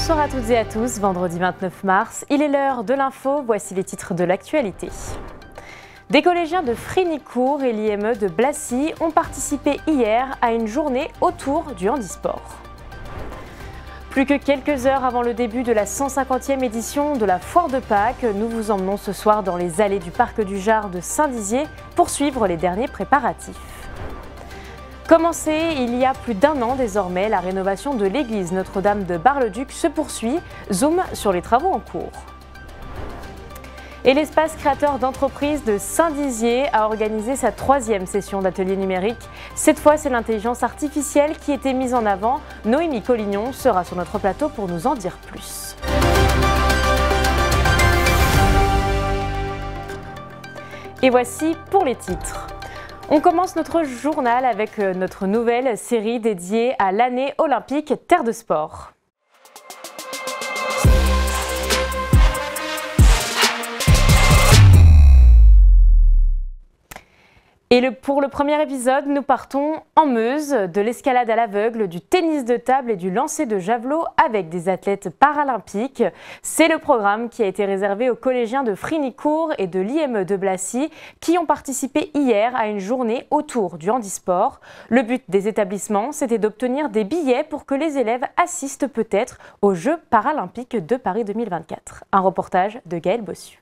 Bonsoir à toutes et à tous, vendredi 29 mars, il est l'heure de l'info, voici les titres de l'actualité. Des collégiens de Frignicourt et l'IME de Blacy ont participé hier à une journée autour du handisport. Plus que quelques heures avant le début de la 150e édition de la Foire de Pâques, nous vous emmenons ce soir dans les allées du Parc du Jard de Saint-Dizier pour suivre les derniers préparatifs. Commencée il y a plus d'un an désormais, la rénovation de l'église Notre-Dame de Bar-le-Duc se poursuit. Zoom sur les travaux en cours. Et l'espace créateur d'entreprise de Saint-Dizier a organisé sa 3e session d'atelier numérique. Cette fois, c'est l'intelligence artificielle qui était mise en avant. Noémie Collignon sera sur notre plateau pour nous en dire plus. Et voici pour les titres. On commence notre journal avec notre nouvelle série dédiée à l'année olympique Terre de Sport. Et pour le premier épisode, nous partons en Meuse, de l'escalade à l'aveugle, du tennis de table et du lancer de javelot avec des athlètes paralympiques. C'est le programme qui a été réservé aux collégiens de Frignicourt et de l'IME de Blacy qui ont participé hier à une journée autour du handisport. Le but des établissements, c'était d'obtenir des billets pour que les élèves assistent peut-être aux Jeux paralympiques de Paris 2024. Un reportage de Gaël Bossu.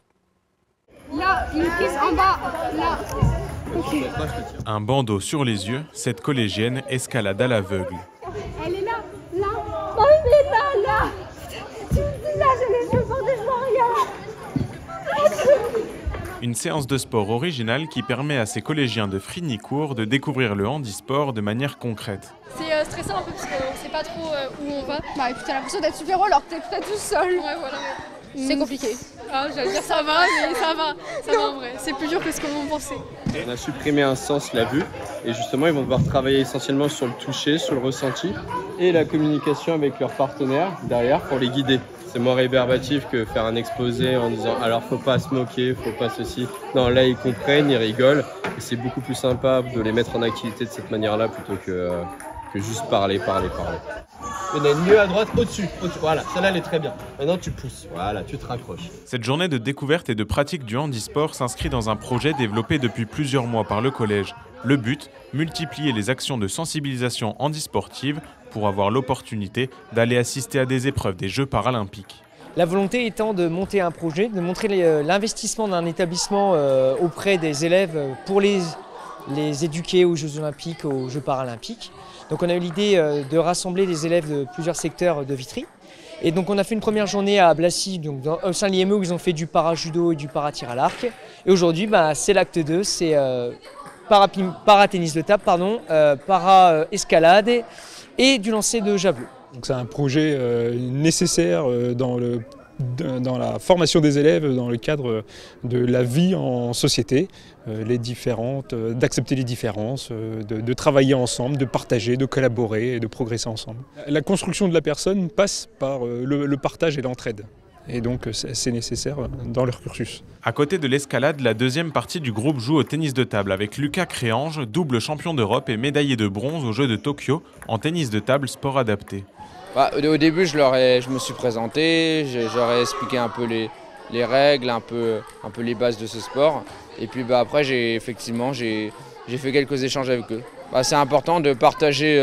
Là, une prise en bas, là. Okay. Un bandeau sur les yeux, cette collégienne escalade à l'aveugle. Elle est là, là. Oh, il est là. Tu me dis là, j'ai les cheveux bordés, je vois rien. Une séance de sport originale qui permet à ces collégiens de Frignicourt de découvrir le handisport de manière concrète. C'est stressant un peu parce qu'on sait pas trop où on va. Bah, et puis t'as l'impression d'être super-héros alors que t'es peut-être tout seul. Ouais, voilà. C'est compliqué. Ah, j'allais dire ça va, mais ça va en vrai. C'est plus dur que ce qu'on pensait. On a supprimé un sens, la vue, et justement ils vont devoir travailler essentiellement sur le toucher, sur le ressenti, et la communication avec leurs partenaires derrière pour les guider. C'est moins rébarbatif que faire un exposé en disant alors faut pas se moquer, faut pas ceci. Non, là ils comprennent, ils rigolent, et c'est beaucoup plus sympa de les mettre en activité de cette manière-là plutôt que juste parler. Il y en a une mieux à droite, au-dessus. Voilà, celle-là elle est très bien. Maintenant tu pousses, voilà, tu te raccroches. Cette journée de découverte et de pratique du handisport s'inscrit dans un projet développé depuis plusieurs mois par le collège. Le but, multiplier les actions de sensibilisation handisportive pour avoir l'opportunité d'aller assister à des épreuves des Jeux paralympiques. La volonté étant de monter un projet, de montrer l'investissement d'un établissement auprès des élèves pour les éduquer aux Jeux olympiques, aux Jeux paralympiques. Donc on a eu l'idée de rassembler des élèves de plusieurs secteurs de Vitry. Et donc on a fait une première journée à Blacy, donc au sein de l'IME où ils ont fait du para-judo et du para-tir à l'arc. Et aujourd'hui, c'est l'acte 2, c'est para-tennis de table, para-escalade et du lancer de javelot. C'est un projet nécessaire dans la formation des élèves dans le cadre de la vie en société, d'accepter les différences, de travailler ensemble, de partager, de collaborer et de progresser ensemble. La construction de la personne passe par le partage et l'entraide. Et donc c'est nécessaire dans leur cursus. À côté de l'escalade, la deuxième partie du groupe joue au tennis de table avec Lucas Créange, double champion d'Europe et médaillé de bronze aux Jeux de Tokyo en tennis de table sport adapté. Au début, je me suis présenté, j'aurais expliqué un peu les règles, un peu les bases de ce sport. Et puis après, j'ai fait quelques échanges avec eux. C'est important de partager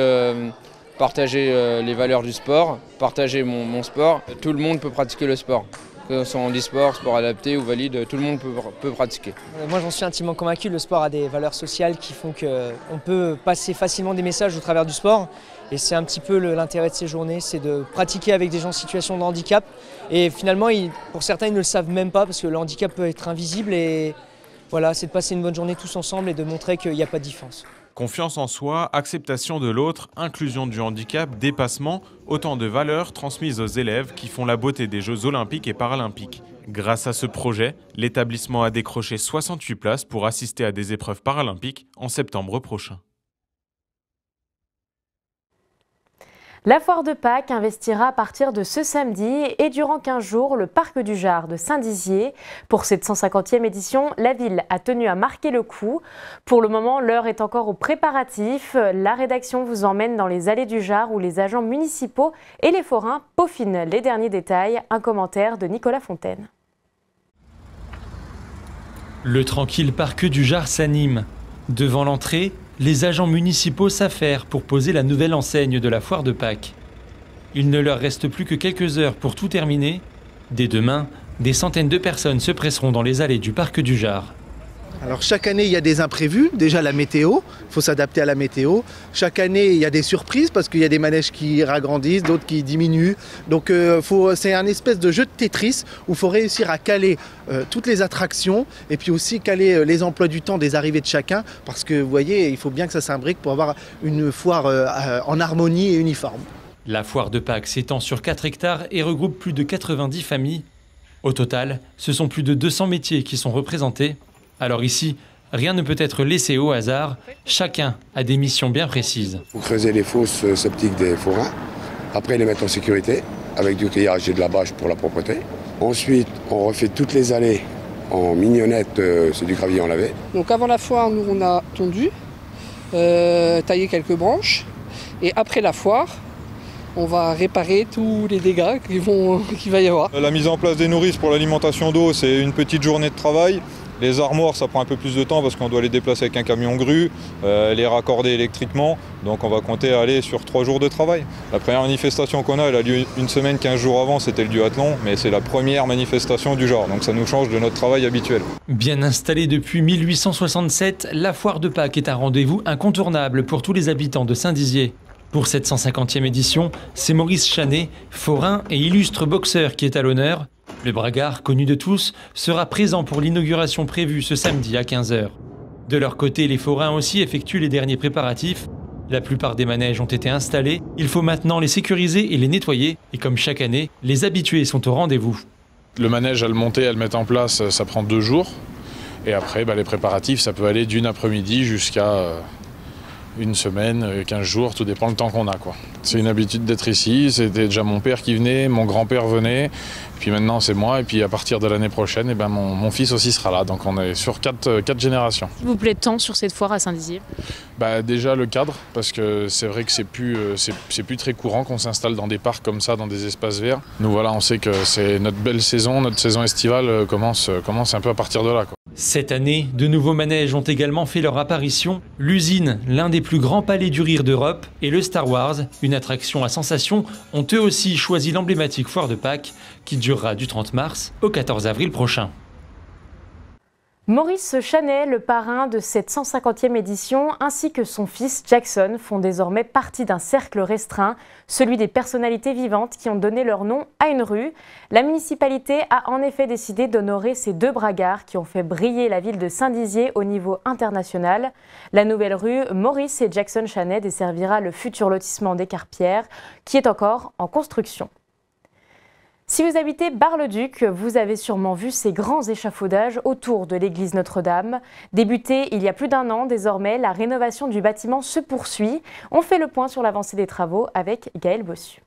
les valeurs du sport, partager mon sport. Tout le monde peut pratiquer le sport. Que ce soit handisport, sport adapté ou valide, tout le monde peut pratiquer. Moi j'en suis intimement convaincu, le sport a des valeurs sociales qui font qu'on peut passer facilement des messages au travers du sport. Et c'est un petit peu l'intérêt de ces journées, c'est de pratiquer avec des gens en situation de handicap. Et finalement, pour certains, ils ne le savent même pas parce que le handicap peut être invisible. Et voilà, c'est de passer une bonne journée tous ensemble et de montrer qu'il n'y a pas de différence. Confiance en soi, acceptation de l'autre, inclusion du handicap, dépassement, autant de valeurs transmises aux élèves qui font la beauté des Jeux olympiques et paralympiques. Grâce à ce projet, l'établissement a décroché 68 places pour assister à des épreuves paralympiques en septembre prochain. La foire de Pâques investira à partir de ce samedi et durant 15 jours le parc du Jard de Saint-Dizier. Pour cette 150e édition, la ville a tenu à marquer le coup. Pour le moment, l'heure est encore aux préparatifs. La rédaction vous emmène dans les allées du Jard où les agents municipaux et les forains peaufinent les derniers détails. Un commentaire de Nicolas Fontaine. Le tranquille parc du Jard s'anime. Devant l'entrée, les agents municipaux s'affairent pour poser la nouvelle enseigne de la foire de Pâques. Il ne leur reste plus que quelques heures pour tout terminer. Dès demain, des centaines de personnes se presseront dans les allées du parc du Jard. Alors chaque année, il y a des imprévus. Déjà la météo, il faut s'adapter à la météo. Chaque année, il y a des surprises parce qu'il y a des manèges qui ragrandissent, d'autres qui diminuent. Donc c'est un espèce de jeu de Tetris où il faut réussir à caler toutes les attractions et puis aussi caler les emplois du temps des arrivées de chacun parce que vous voyez, il faut bien que ça s'imbrique pour avoir une foire en harmonie et uniforme. La foire de Pâques s'étend sur 4 hectares et regroupe plus de 90 familles. Au total, ce sont plus de 200 métiers qui sont représentés. Alors ici, rien ne peut être laissé au hasard, chacun a des missions bien précises. Il faut creuser les fosses septiques des forains, après les mettre en sécurité, avec du grillage et de la bâche pour la propreté. Ensuite, on refait toutes les allées en mignonnette, c'est du gravier enlavé. Donc avant la foire, nous on a tondu, taillé quelques branches, et après la foire, on va réparer tous les dégâts qu'il va y avoir. La mise en place des nourrices pour l'alimentation d'eau, c'est une petite journée de travail. Les armoires, ça prend un peu plus de temps parce qu'on doit les déplacer avec un camion grue, les raccorder électriquement. Donc on va compter aller sur 3 jours de travail. La première manifestation qu'on a, elle a lieu une semaine, 15 jours avant, c'était le duathlon, mais c'est la première manifestation du genre. Donc ça nous change de notre travail habituel. Bien installée depuis 1867, la foire de Pâques est un rendez-vous incontournable pour tous les habitants de Saint-Dizier. Pour cette 150e édition, c'est Maurice Chanet, forain et illustre boxeur qui est à l'honneur. Le bragard, connu de tous, sera présent pour l'inauguration prévue ce samedi à 15 h. De leur côté, les forains aussi effectuent les derniers préparatifs. La plupart des manèges ont été installés, il faut maintenant les sécuriser et les nettoyer. Et comme chaque année, les habitués sont au rendez-vous. Le manège à le monter, à le mettre en place, ça prend 2 jours. Et après, les préparatifs, ça peut aller d'une après-midi jusqu'à une semaine, 15 jours, tout dépend le temps qu'on a, quoi. C'est une habitude d'être ici, c'était déjà mon père qui venait, mon grand-père venait, puis maintenant c'est moi, et puis à partir de l'année prochaine, mon fils aussi sera là, donc on est sur 4 générations. Qu'est-ce qui vous plaît tant sur cette foire à Saint-Dizier ? Déjà le cadre, parce que c'est vrai que c'est plus très courant qu'on s'installe dans des parcs comme ça, dans des espaces verts. Nous voilà, on sait que c'est notre belle saison, notre saison estivale commence un peu à partir de là, quoi. Cette année, de nouveaux manèges ont également fait leur apparition. L'Usine, l'un des plus grands palais du rire d'Europe, et le Star Wars, une attraction à sensation, ont eux aussi choisi l'emblématique foire de Pâques qui durera du 30 mars au 14 avril prochain. Maurice Chanet, le parrain de cette 150e édition, ainsi que son fils Jackson font désormais partie d'un cercle restreint, celui des personnalités vivantes qui ont donné leur nom à une rue. La municipalité a en effet décidé d'honorer ces 2 bragards qui ont fait briller la ville de Saint-Dizier au niveau international. La nouvelle rue Maurice et Jackson Chanet desservira le futur lotissement des Carpières, qui est encore en construction. Si vous habitez Bar-le-Duc, vous avez sûrement vu ces grands échafaudages autour de l'église Notre-Dame. Débutée il y a plus d'1 an, désormais, la rénovation du bâtiment se poursuit. On fait le point sur l'avancée des travaux avec Gaël Bossu.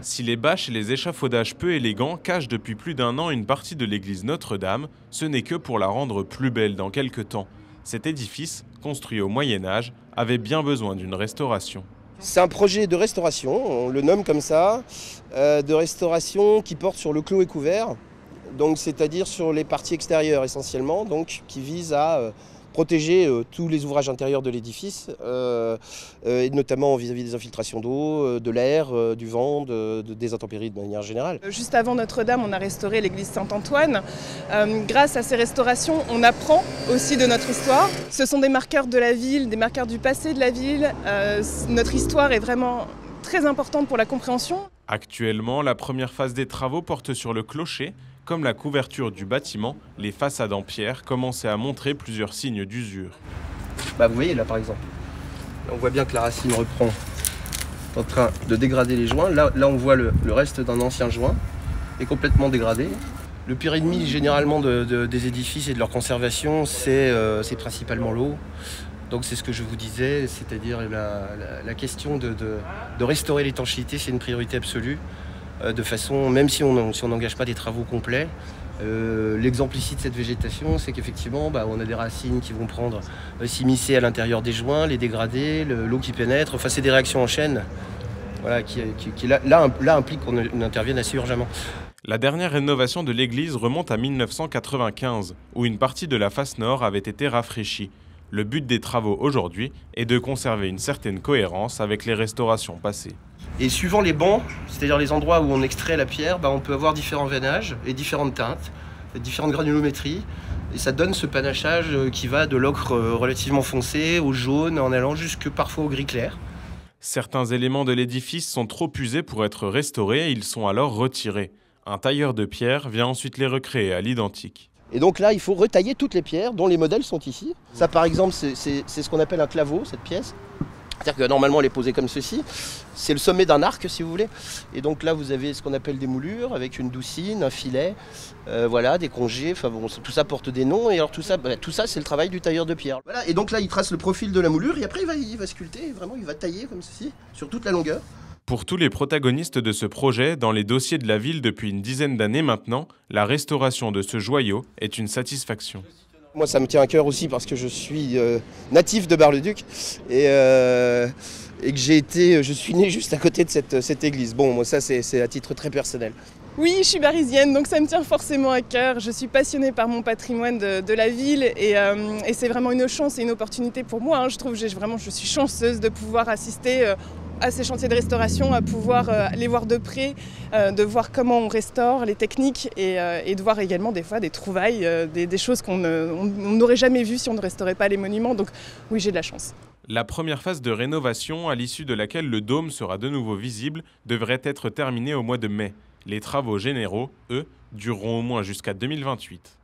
Si les bâches et les échafaudages peu élégants cachent depuis plus d'1 an une partie de l'église Notre-Dame, ce n'est que pour la rendre plus belle dans quelques temps. Cet édifice, construit au Moyen-Âge, avait bien besoin d'une restauration. C'est un projet de restauration, on le nomme comme ça, de restauration qui porte sur le clos et couvert, donc c'est-à-dire sur les parties extérieures essentiellement, donc qui vise à protéger tous les ouvrages intérieurs de l'édifice, et notamment vis-à-vis des infiltrations d'eau, de l'air, du vent, des intempéries de manière générale. Juste avant Notre-Dame, on a restauré l'église Saint-Antoine. Grâce à ces restaurations, on apprend aussi de notre histoire. Ce sont des marqueurs de la ville, des marqueurs du passé de la ville. Notre histoire est vraiment très importante pour la compréhension. Actuellement, la première phase des travaux porte sur le clocher. Comme la couverture du bâtiment, les façades en pierre commençaient à montrer plusieurs signes d'usure. Vous voyez là par exemple, on voit bien que la racine reprend en train de dégrader les joints. Là on voit le reste d'un ancien joint est complètement dégradé. Le pire ennemi généralement des édifices et de leur conservation, c'est principalement l'eau. Donc c'est ce que je vous disais, c'est-à-dire la question de restaurer l'étanchéité, c'est une priorité absolue. De façon, même si on n'engage pas des travaux complets, l'exemple ici de cette végétation, c'est qu'effectivement, on a des racines qui vont s'immiscer à l'intérieur des joints, les dégrader, l'eau qui pénètre. Enfin, c'est des réactions en chaîne, voilà, qui là impliquent qu'on intervienne assez urgemment. La dernière rénovation de l'église remonte à 1995, où une partie de la face nord avait été rafraîchie. Le but des travaux aujourd'hui est de conserver une certaine cohérence avec les restaurations passées. Et suivant les bancs, c'est-à-dire les endroits où on extrait la pierre, on peut avoir différents veinages et différentes teintes, différentes granulométries. Et ça donne ce panachage qui va de l'ocre relativement foncé au jaune, en allant jusque parfois au gris clair. Certains éléments de l'édifice sont trop usés pour être restaurés et ils sont alors retirés. Un tailleur de pierre vient ensuite les recréer à l'identique. Et donc là, il faut retailler toutes les pierres dont les modèles sont ici. Ça, par exemple, c'est ce qu'on appelle un claveau, cette pièce. C'est-à-dire que normalement, elle est posée comme ceci. C'est le sommet d'un arc, si vous voulez. Et donc là, vous avez ce qu'on appelle des moulures, avec une doucine, un filet, voilà, des congés. Enfin bon, tout ça porte des noms. Et alors tout ça, c'est le travail du tailleur de pierre. Voilà. Et donc là, il trace le profil de la moulure. Et après, il va sculpter. Vraiment, il va tailler comme ceci, sur toute la longueur. Pour tous les protagonistes de ce projet, dans les dossiers de la ville depuis une dizaine d'années maintenant, la restauration de ce joyau est une satisfaction. Moi, ça me tient à cœur aussi parce que je suis natif de Bar-le-Duc et que je suis né juste à côté de cette église. Bon, moi, ça, c'est à titre très personnel. Oui, je suis barisienne, donc ça me tient forcément à cœur. Je suis passionnée par mon patrimoine de la ville et c'est vraiment une chance et une opportunité pour moi. Hein. Je trouve que je suis chanceuse de pouvoir assister à ces chantiers de restauration, à pouvoir les voir de près, de voir comment on restaure, les techniques et de voir également des fois des trouvailles, des choses qu'on n'aurait jamais vues si on ne restaurait pas les monuments. Donc oui, j'ai de la chance. La première phase de rénovation, à l'issue de laquelle le dôme sera de nouveau visible, devrait être terminée au mois de mai. Les travaux généraux, eux, dureront au moins jusqu'à 2028.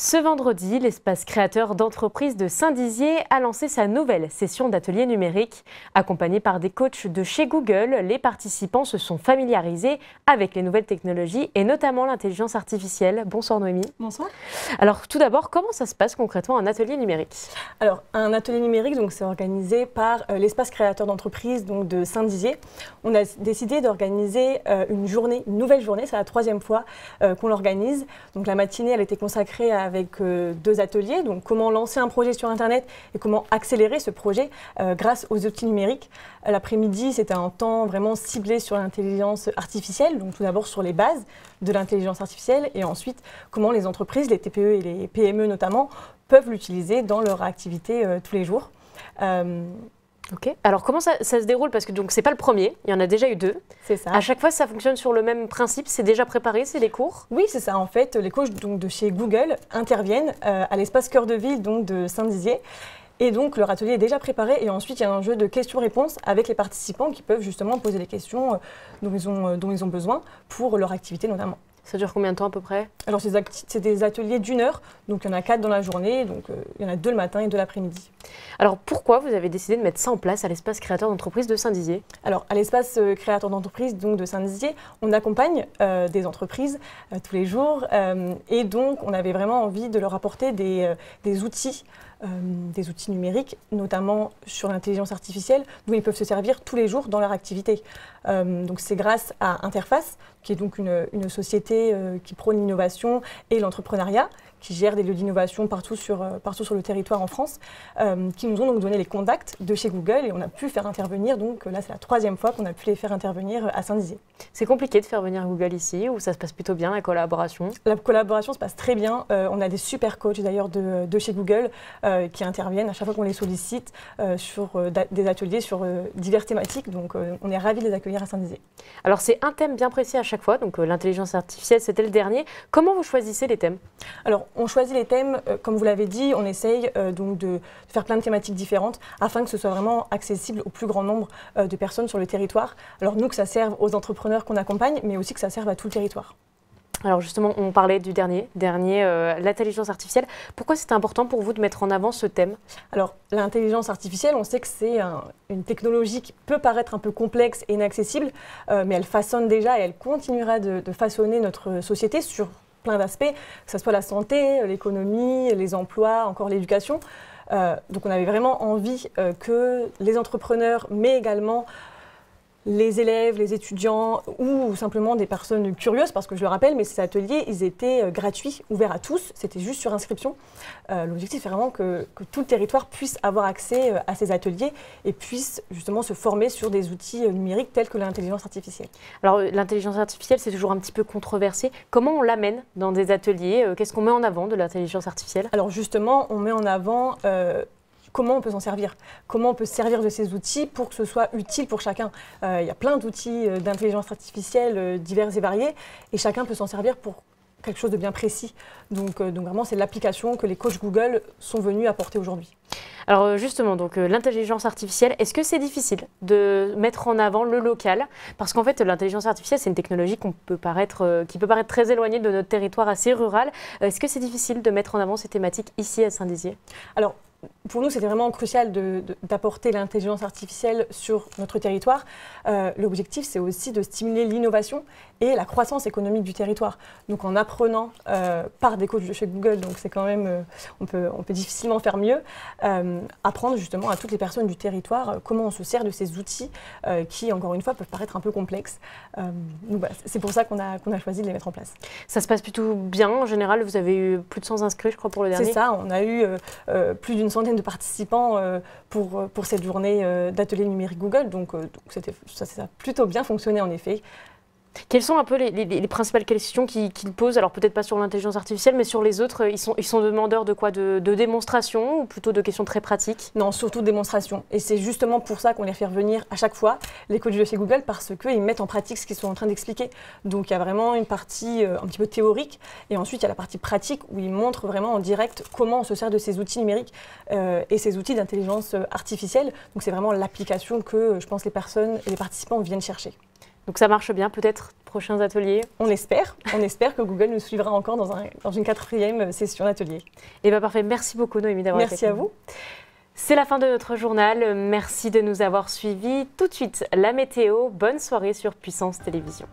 Ce vendredi, l'espace créateur d'entreprise de Saint-Dizier a lancé sa nouvelle session d'atelier numérique. Accompagnés par des coachs de chez Google, les participants se sont familiarisés avec les nouvelles technologies et notamment l'intelligence artificielle. Bonsoir Noémie. Bonsoir. Alors tout d'abord, comment ça se passe concrètement un atelier numérique? Alors un atelier numérique, c'est organisé par l'espace créateur d'entreprise de Saint-Dizier. On a décidé d'organiser une nouvelle journée, c'est la 3e fois qu'on l'organise. Donc la matinée, elle était consacrée avec 2 ateliers, donc comment lancer un projet sur Internet et comment accélérer ce projet grâce aux outils numériques. L'après-midi, c'était un temps vraiment ciblé sur l'intelligence artificielle, donc tout d'abord sur les bases de l'intelligence artificielle et ensuite comment les entreprises, les TPE et les PME notamment, peuvent l'utiliser dans leur activité tous les jours. Ok. Alors comment ça se déroule? Parce que c'est pas le premier, il y en a déjà eu 2. C'est ça. À chaque fois, ça fonctionne sur le même principe, c'est déjà préparé, c'est les cours? Oui, c'est ça. En fait, les coachs de chez Google interviennent à l'espace cœur de ville de Saint-Dizier. Et donc, leur atelier est déjà préparé. Et ensuite, il y a un jeu de questions-réponses avec les participants qui peuvent justement poser des questions dont ils ont besoin pour leur activité notamment. Ça dure combien de temps à peu près? Alors c'est des ateliers d'1 heure, donc il y en a 4 dans la journée, donc il y en a 2 le matin et 2 l'après-midi. Alors pourquoi vous avez décidé de mettre ça en place à l'espace créateur d'entreprise de Saint-Dizier? Alors à l'espace créateur d'entreprise de Saint-Dizier, on accompagne des entreprises tous les jours et donc on avait vraiment envie de leur apporter des outils numériques, notamment sur l'intelligence artificielle, dont ils peuvent se servir tous les jours dans leur activité. Donc c'est grâce à Interface, qui est donc une société qui prône l'innovation et l'entrepreneuriat, qui gère des lieux d'innovation partout sur le territoire en France, qui nous ont donc donné les contacts de chez Google et on a pu faire intervenir, donc là c'est la 3e fois qu'on a pu les faire intervenir à Saint-Dizier. C'est compliqué de faire venir Google ici ou ça se passe plutôt bien la collaboration? La collaboration se passe très bien, on a des super coachs d'ailleurs de chez Google qui interviennent à chaque fois qu'on les sollicite sur des ateliers sur diverses thématiques, donc on est ravis de les accueillir à Saint-Dizier. Alors c'est un thème bien précis à chaque fois, donc l'intelligence artificielle c'était le dernier. Comment vous choisissez les thèmes? Alors on choisit les thèmes, comme vous l'avez dit, on essaye donc de faire plein de thématiques différentes afin que ce soit vraiment accessible au plus grand nombre de personnes sur le territoire. Alors nous, que ça serve aux entrepreneurs qu'on accompagne, mais aussi que ça serve à tout le territoire. Alors justement, on parlait du dernier l'intelligence artificielle. Pourquoi c'est important pour vous de mettre en avant ce thème? Alors l'intelligence artificielle, on sait que c'est une technologie qui peut paraître un peu complexe et inaccessible, mais elle façonne déjà et elle continuera de façonner notre société sur plein d'aspects, que ce soit la santé, l'économie, les emplois, encore l'éducation. Donc on avait vraiment envie que les entrepreneurs, mais également les élèves, les étudiants ou simplement des personnes curieuses, parce que je le rappelle, mais ces ateliers, ils étaient gratuits, ouverts à tous, c'était juste sur inscription. L'objectif est vraiment que tout le territoire puisse avoir accès à ces ateliers et puisse justement se former sur des outils numériques tels que l'intelligence artificielle. Alors l'intelligence artificielle, c'est toujours un petit peu controversé. Comment on l'amène dans des ateliers? Qu'est-ce qu'on met en avant de l'intelligence artificielle? Alors justement, on met en avant comment on peut s'en servir, comment on peut se servir de ces outils pour que ce soit utile pour chacun. Il y a plein d'outils d'intelligence artificielle divers et variés et chacun peut s'en servir pour quelque chose de bien précis. Donc vraiment, c'est l'application que les coachs Google sont venus apporter aujourd'hui. Alors justement, l'intelligence artificielle, est-ce que c'est difficile de mettre en avant le local? Parce qu'en fait, l'intelligence artificielle, c'est une technologie qui peut paraître très éloignée de notre territoire assez rural. Est-ce que c'est difficile de mettre en avant ces thématiques ici à Saint-Dizier? Alors, pour nous, c'était vraiment crucial d'apporter l'intelligence artificielle sur notre territoire. L'objectif, c'est aussi de stimuler l'innovation et la croissance économique du territoire. Donc, en apprenant par des coachs de chez Google, donc c'est quand même, on peut difficilement faire mieux, apprendre justement à toutes les personnes du territoire comment on se sert de ces outils qui, encore une fois, peuvent paraître un peu complexes. Donc, c'est pour ça qu'on a choisi de les mettre en place. Ça se passe plutôt bien en général. Vous avez eu plus de 100 inscrits, je crois, pour le dernier. C'est ça, on a eu plus d'une centaine de participants pour cette journée d'atelier numérique Google. Donc ça a plutôt bien fonctionné en effet. Quelles sont un peu les principales questions qu'ils posent? Alors peut-être pas sur l'intelligence artificielle, mais sur les autres, ils sont demandeurs de quoi? De démonstrations ou plutôt de questions très pratiques? Non, surtout de démonstrations. Et c'est justement pour ça qu'on les fait revenir à chaque fois, les coachs de chez Google, parce qu'ils mettent en pratique ce qu'ils sont en train d'expliquer. Donc il y a vraiment une partie un petit peu théorique, et ensuite il y a la partie pratique où ils montrent vraiment en direct comment on se sert de ces outils numériques et ces outils d'intelligence artificielle. Donc c'est vraiment l'application que je pense les personnes et les participants viennent chercher. Donc ça marche bien, peut-être prochains ateliers? On espère que Google nous suivra encore dans une 4e session d'atelier. Et bien parfait, merci beaucoup Noémie d'avoir été avec nous. Merci à vous. C'est la fin de notre journal, merci de nous avoir suivis. Tout de suite, la météo, bonne soirée sur Puissance Télévision.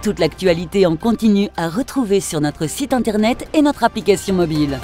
Toute l'actualité en continu à retrouver sur notre site internet et notre application mobile.